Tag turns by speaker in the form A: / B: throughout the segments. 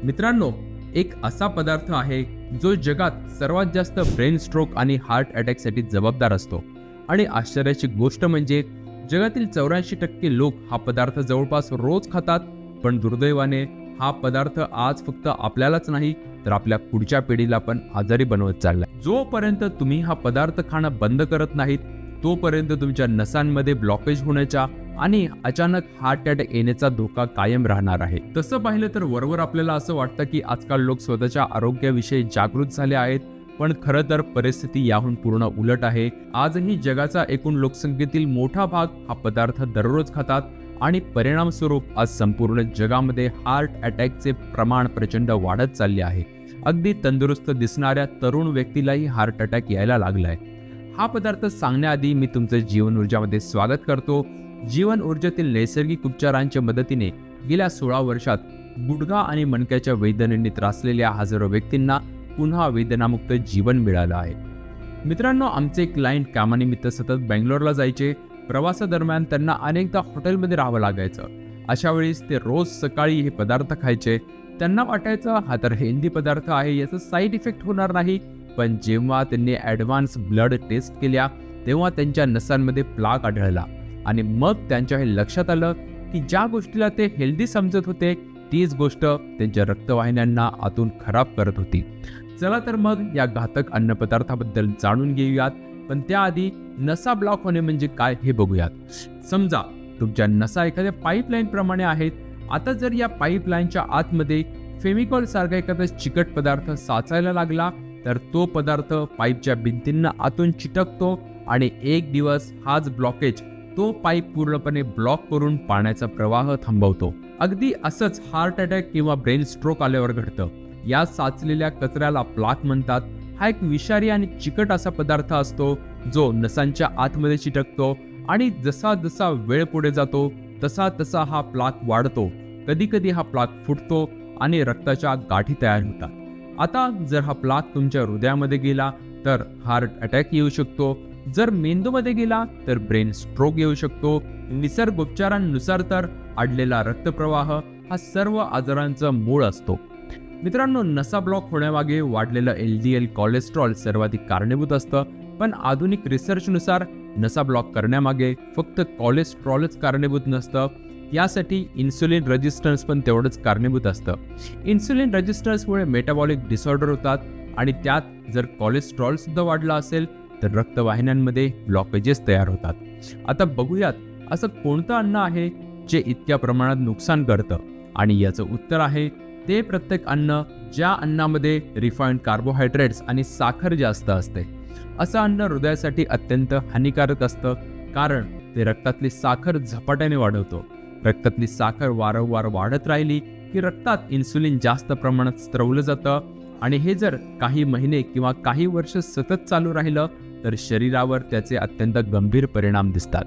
A: मित्रांनो, एक असा पदार्थ आहे जो जगात सर्वात जास्त ब्रेन स्ट्रोक आणि हार्ट अटॅकसाठी जबाबदार असतो. आणि आश्चर्याची गोष्ट म्हणजे जगातील 84% लोक हा पदार्थ जवळपास रोज खातात. पण दुर्दैवाने हा पदार्थ आज फक्त आपल्यालाच नाही तर आपल्या पुढच्या पिढीला पण आजारी बनवत चाललाय. जोपर्यंत तुम्ही हा पदार्थ खाणं बंद करत नाहीत तोपर्यंत तुमच्या नसांमध्ये ब्लॉकेज होण्याचा आणि अचानक हार्ट अटॅक येण्याचा धोका कायम राहणार आहे. तसं पाहिलं तर वरवर आपल्याला असं वाटतं की आजकाल लोक स्वतःच्या आरोग्याविषयी जागृत झाले आहेत, पण खरं तर परिस्थिती याहून पूर्ण उलट आहे. आजही जगाचा एकूण लोकसंख्येतील मोठा भाग हा पदार्थ दररोज खातात आणि परिणामस्वरूप आज संपूर्ण जगामध्ये हार्ट अटॅकचे प्रमाण प्रचंड वाढत चालले आहे. अगदी तंदुरुस्त दिसणाऱ्या तरुण व्यक्तीलाही हार्ट अटॅक यायला लागलाय. हा पदार्थ सांगण्याआधी मी तुमचं जीवन ऊर्जामध्ये स्वागत करतो. जीवन ऊर्जेतील नैसर्गिक उपचारांच्या मदतीने गेल्या 16 वर्षात गुडघा आणि मणक्याच्या वेदनेने त्रासलेल्या हजारो व्यक्तींना पुन्हा वेदनामुक्त जीवन मिळालं आहे. मित्रांनो, आमचे क्लायंट कामानिमित्त सतत बेंगलोरला जायचे. प्रवासादरम्यान त्यांना अनेकदा हॉटेलमध्ये राहावं लागायचं. अशा वेळेस ते रोज सकाळी हे पदार्थ खायचे. त्यांना वाटायचं हा तर हेल्दी पदार्थ आहे, याचा साईड इफेक्ट होणार नाही. पण जेव्हा त्यांनी ॲडव्हान्स ब्लड टेस्ट केल्या तेव्हा त्यांच्या नसांमध्ये प्लाक आढळला आणि मग त्यांच्या हे लक्षात आलं की ज्या गोष्टीला ते हेल्दी समजत होते तीच गोष्ट त्यांच्या रक्तवाहिन्यांना आतून खराब करत होती. चला तर मग या घातक अन्नपदार्थाबद्दल जाणून घेऊयात. पण त्याआधी नसा ब्लॉक होणे म्हणजे काय हे बघूयात. समजा तुमच्या नसा एखाद्या पाईपलाईन प्रमाणे आहेत. आता जर या पाईपलाईनच्या आतमध्ये फेमिकॉल सारखा एखादा चिकट पदार्थ साचायला लागला तर तो पदार्थ पाईपच्या भिंतींना आतून चिटकतो आणि एक दिवस हाच ब्लॉकेज तो पाईप पूर्णपणे ब्लॉक करून पाण्याचा प्रवाह थांबवतो. अगदी असंच हार्ट अटॅक किंवा ब्रेन स्ट्रोक आल्यावर घडतं. या साचलेल्या कचऱ्याला प्लाक म्हणतात. हा एक विषारी आणि चिकट असा पदार्थ असतो जो नसांच्या आतमध्ये चिटकतो आणि जसा जसा वेळ पुढे जातो तसा तसा हा प्लाक वाढतो. कधी कधी हा प्लाक फुटतो आणि रक्ताच्या गाठी तयार होतात. आता जर हा प्लाक तुमच्या हृदयामध्ये गेला तर हार्ट अटॅक येऊ शकतो. जर मेंदूमध्ये गेला तर ब्रेन स्ट्रोक येऊ शकतो. निसर्गोपचारांनुसार तर अडलेला रक्तप्रवाह हा सर्व आजारांचा मूळ असतो. मित्रांनो, नसा ब्लॉक होण्यामागे वाढलेलं LDL कोलेस्ट्रॉल सर्वाधिक कारणीभूत असतं. पण आधुनिक रिसर्चनुसार नसा ब्लॉक करण्यामागे फक्त कोलेस्ट्रॉलच कारणीभूत नसतं. यासाठी इन्सुलिन रेजिस्टन्स पण तेवढंच कारणीभूत असतं. इन्सुलिन रेजिस्टन्समुळे मेटाबॉलिक डिसऑर्डर होतात आणि त्यात जर कोलेस्ट्रॉल सुद्धा वाढला असेल तर रक्तवाहिन्यांमध्ये ब्लॉकेजेस तयार होतात. आता बघूयात असं कोणतं अन्न आहे जे इतक्या प्रमाणात नुकसान करतं, आणि याचं उत्तर आहे ते प्रत्येक अन्न ज्या अन्नामध्ये रिफाईंड कार्बोहायड्रेट्स आणि साखर जास्त असते. असं अन्न हृदयासाठी अत्यंत हानिकारक असतं, कारण ते रक्तातली साखर झपाट्याने वाढवतो. रक्तातली साखर वारंवार वाढत राहिली की रक्तात इन्सुलिन जास्त प्रमाणात स्त्रवलं जातं आणि हे जर काही महिने किंवा काही वर्ष सतत चालू राहिलं तर शरीरावर त्याचे अत्यंत गंभीर परिणाम दिसतात.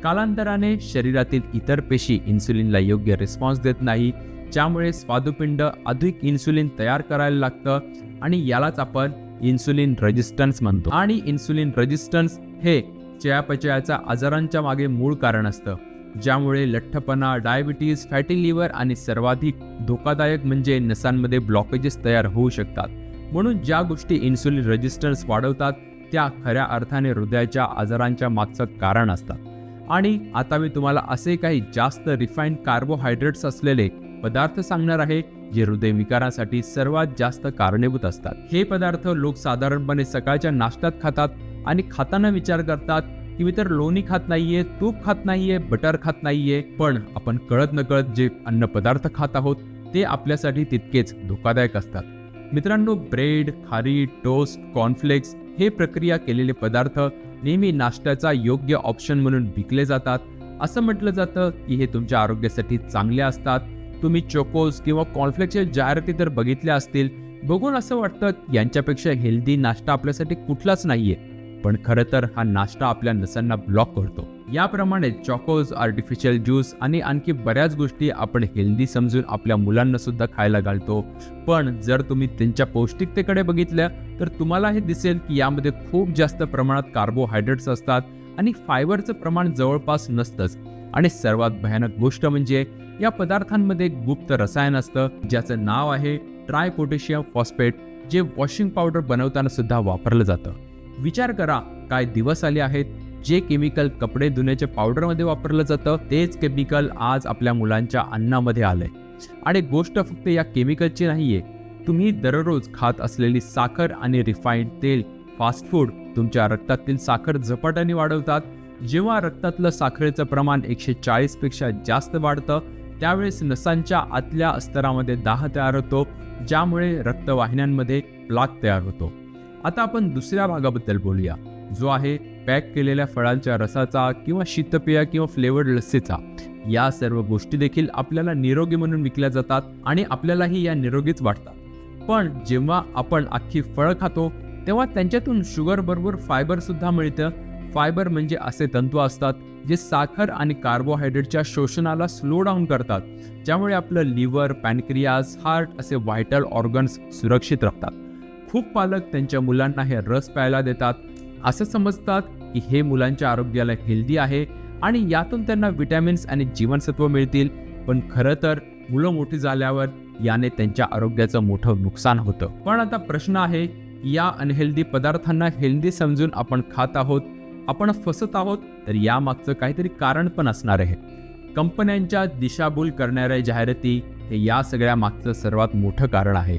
A: कालांतराने शरीरातील इतर पेशी इन्सुलिनला योग्य रिस्पॉन्स देत नाही, ज्यामुळे स्वादुपिंड अधिक इन्सुलिन तयार करायला लागतं आणि यालाच आपण इन्सुलिन रेजिस्टन्स म्हणतो. आणि इन्सुलिन रेजिस्टन्स हे चयापचयाच्या आजारांच्या मागे मूळ कारण असतं, ज्यामुळे लठ्ठपणा, डायबिटीज, फॅटी लिव्हर आणि सर्वाधिक धोकादायक म्हणजे नसांमध्ये ब्लॉकेजेस तयार होऊ शकतात. म्हणून ज्या गोष्टी इन्सुलिन रेजिस्टन्स वाढवतात त्या खऱ्या अर्थाने हृदयाच्या आजारांच्या मागचं कारण असतात. आणि आता मी तुम्हाला असे काही जास्त रिफाईंड कार्बोहायड्रेट्स असलेले पदार्थ सांगणार आहे जे हृदयविकारासाठी सर्वात जास्त कारणीभूत असतात. हे पदार्थ लोक साधारणपणे सकाळच्या नाश्त्यात खातात आणि खाताना विचार करतात की मी तर लोणी खात नाहीये, तूप खात नाहीये, बटर खात नाहीये. पण आपण कळत नकळत जे अन्न पदार्थ खात आहोत ते आपल्यासाठी तितकेच धोकादायक असतात. मित्रांनो, ब्रेड, खारी, टोस्ट, कॉर्नफ्लेक्स हे प्रक्रिया केलेले पदार्थ नेहमी नाश्त्याचा योग्य ऑप्शन म्हणून विकले जातात. असं म्हटलं जातं की हे तुमच्या आरोग्यासाठी चांगले असतात. तुम्ही चोकोज किंवा कॉर्नफ्लेक्सच्या जाहिराती तर बघितल्या असतील. बघून असं वाटतं यांच्यापेक्षा हेल्दी नाश्ता आपल्यासाठी कुठलाच नाहीये. पण खरं तर हा नाश्ता आपल्या नसांना ब्लॉक करतो. याप्रमाणे चॉकोज, आर्टिफिशियल ज्यूस आणि आणखी बऱ्याच गोष्टी आपण हेल्दी समजून आपल्या मुलांना सुद्धा खायला घालतो. पण जर तुम्ही त्यांच्या पौष्टिकतेकडे बघितलं तर तुम्हाला हे दिसेल की यामध्ये खूप जास्त प्रमाणात कार्बोहायड्रेट्स असतात आणि फायबरचं प्रमाण जवळपास नसतंच. आणि सर्वात भयानक गोष्ट म्हणजे या पदार्थांमध्ये एक गुप्त रसायन असतं ज्याचं नाव आहे ट्रायपोटॅशियम फॉस्फेट, जे वॉशिंग पावडर बनवताना सुद्धा वापरलं जातं. विचार करा, काय दिवस आले आहेत. जे केमिकल कपडे धुण्याच्या पावडरमध्ये वापरलं जातं तेच केमिकल आज आपल्या मुलांच्या अन्नामध्ये आलंय. आणि गोष्ट फक्त या केमिकलची नाहीये. तुम्ही दररोज खात असलेली साखर आणि रिफाईंड तेल, फास्ट फूड तुमच्या रक्तातील साखर झपाट्याने वाढवतात. जेव्हा रक्तातलं साखरेचं प्रमाण 140 पेक्षा जास्त वाढतं त्यावेळेस नसांच्या आतल्या स्तरामध्ये दाह तयार होतो, ज्यामुळे रक्तवाहिन्यांमध्ये प्लाक तयार होतो. आता आपण दुसऱ्या भागाबद्दल बोलूया, जो आहे पॅक केलेल्या फळांच्या रसाचा किंवा शीतपेय किंवा फ्लेवर्ड लस्सीचा. या सर्व गोष्टी देखील आपल्याला निरोगी म्हणून विकल्या जातात आणि आपल्यालाही या निरोगीच वाटतात. पण जेव्हा आपण अख्खी फळं खातो तेव्हा त्यांच्यातून शुगर बरोबर फायबर सुद्धा मिळतं. फायबर म्हणजे असे तंतू असतात जे साखर आणि कार्बोहायड्रेटच्या शोषणाला स्लो डाऊन करतात, ज्यामुळे आपलं लिव्हर, पॅनक्रियाज, हार्ट असे व्हायटल ऑर्गन्स सुरक्षित राहतात. खूप पालक त्यांच्या मुलांना हे रस प्यायला देतात, असं समजतात की हे मुलांच्या आरोग्याला हेल्दी आहे आणि यातून त्यांना विटॅमिन्स आणि जीवनसत्व मिळतील. पण खरं तर मुलं मोठी झाल्यावर याने त्यांच्या आरोग्याचं मोठं नुकसान होतं. पण आता प्रश्न आहे, या अनहेल्दी पदार्थांना हेल्दी समजून आपण खात आहोत, आपण फसत आहोत, तर यामागचं काहीतरी कारण पण असणार आहे. कंपन्यांच्या दिशाभूल करणाऱ्या जाहिराती हे या सगळ्या मागचं सर्वात मोठं कारण आहे.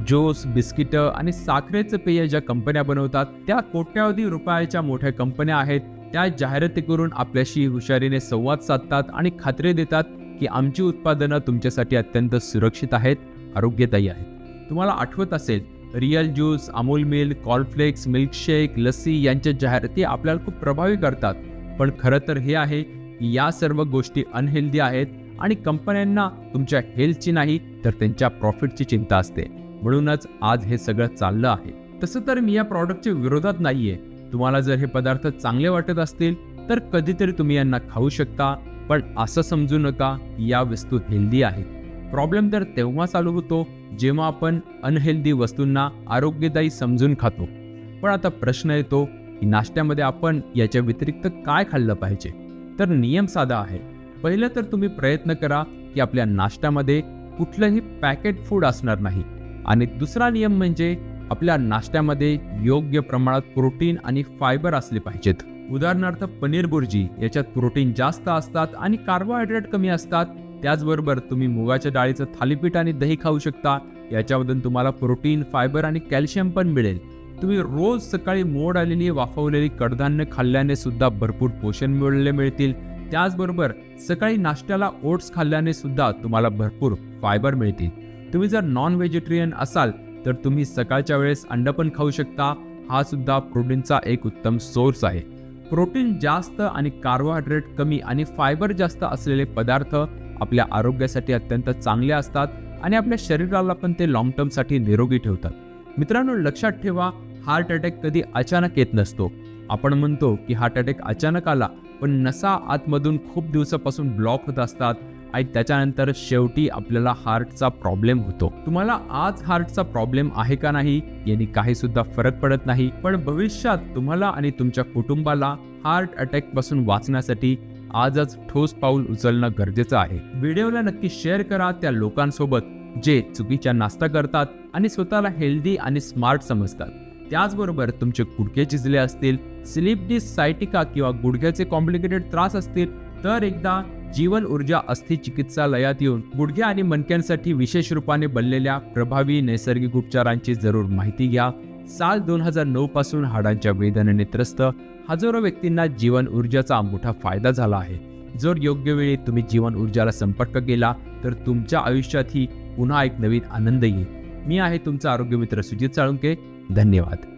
A: ज्यूस, बिस्किटं आणि साखरेचं पेय ज्या कंपन्या बनवतात त्या कोट्यावधी रुपयाच्या मोठ्या कंपन्या आहेत. त्या जाहिराती करून आपल्याशी हुशारीने संवाद साधतात आणि खात्री देतात की आमची उत्पादनं तुमच्यासाठी अत्यंत सुरक्षित आहेत, आरोग्यदायी आहेत. तुम्हाला आठवत असेल, real juice, Amul milk, cornflakes, milkshake, lassi यांच्या जाहिराती आपल्याला खूप प्रभावी करतात. पण खरं तर हे आहे की या सर्व गोष्टी अनहेल्दी आहेत आणि कंपन्यांना तुमच्या हेल्थची नाही तर त्यांच्या प्रॉफिटची चिंता असते. म्हणूनच आज हे सगळं चाललं आहे. तसं तर मी या प्रॉडक्टच्या विरोधात नाहीये. तुम्हाला जर हे पदार्थ चांगले वाटत असतील तर कधीतरी तुम्ही यांना खाऊ शकता, पण असं समजू नका की या वस्तू हेल्दी आहेत. प्रॉब्लेम तर तेव्हा चालू होतो जेव्हा आपण अनहेल्दी वस्तूंना आरोग्यदायी समजून खातो. पण आता प्रश्न येतो की नाश्त्यामध्ये आपण याच्या व्यतिरिक्त काय खाल्लं पाहिजे. तर नियम साधा आहे. पहिलं तर तुम्ही प्रयत्न करा की आपल्या नाश्त्यामध्ये कुठलंही पॅकेट फूड असणार नाही. आणि दुसरा नियम म्हणजे आपल्या नाश्त्यामध्ये योग्य प्रमाणात प्रोटीन आणि फायबर असले पाहिजेत. उदाहरणार्थ पनीर बुर्जी, याच्यात प्रोटीन जास्त असतात आणि कार्बोहायड्रेट कमी असतात. त्याचबरोबर तुम्ही मुगाच्या डाळीचं थालीपीठ आणि दही खाऊ शकता. याच्यामधून तुम्हाला प्रोटीन, फायबर आणि कॅल्शियम पण मिळेल. तुम्ही रोज सकाळी मोड आलेली वाफवलेली कडधान्य खाल्ल्याने सुद्धा भरपूर पोषण मिळतील. त्याचबरोबर सकाळी नाश्त्याला ओट्स खाल्ल्याने सुद्धा तुम्हाला भरपूर फायबर मिळतील. तुम्ही जर नॉन व्हेजिटेरियन असाल तर तुम्ही सकाळच्या वेळेस अंड पण खाऊ शकता. हा सुद्धा प्रोटीनचा एक उत्तम सोर्स आहे. प्रोटीन जास्त आणि कार्बोहायड्रेट कमी आणि फायबर जास्त असलेले पदार्थ आपल्या आरोग्यासाठी अत्यंत चांगले असतात आणि आपल्या शरीराला पण ते लॉंग टर्मसाठी निरोगी ठेवतात. मित्रांनो, लक्षात ठेवा, हार्ट अटॅक कधी अचानक येत नसतो. आपण म्हणतो की हार्ट अटॅक अचानक आला, पण नसा आतमधून खूप दिवसापासून ब्लॉक होत असतात आणि त्याच्यानंतर शेवटी आपल्याला हार्टचा प्रॉब्लेम होतो. तुम्हाला आज हार्टचा प्रॉब्लेम आहे का नाही याने काही सुद्धा फरक पडत नाही, पण भविष्यात तुम्हाला आणि तुमच्या कुटुंबाला हार्ट अटॅक पासून वाचण्यासाठी आजच ठोस पाऊल उचलणं गरजेचं आहे. व्हिडिओला नक्की शेअर करा त्या लोकांसोबत जे चुकीच्या नाश्ता करतात आणि स्वतःला हेल्दी आणि स्मार्ट समजतात. त्याचबरोबर तुमचे गुडघे झिजले असतील, स्लीप डिस्क, सायटिका किंवा गुडघ्याचे कॉम्प्लिकेटेड त्रास असतील तर एकदा जीवन ऊर्जा अस्थि चिकित्सालयात येऊन गुडघे आणि मणक्यांसाठी विशेष रूपाने बनलेल्या प्रभावी नैसर्गिक उपचारांची जरूर माहिती घ्या. साल 2009 पासून हाडांच्या वेदनेने त्रस्त हजारो व्यक्तींना जीवन ऊर्जाचा मोठा फायदा झाला आहे. जर योग्य वेळी तुम्ही जीवन ऊर्जाला संपर्क केला तर तुमच्या आयुष्यातही पुन्हा एक नवीन आनंद येईल. मी आहे तुमचा आरोग्य मित्र सुजित साळुंके. धन्यवाद.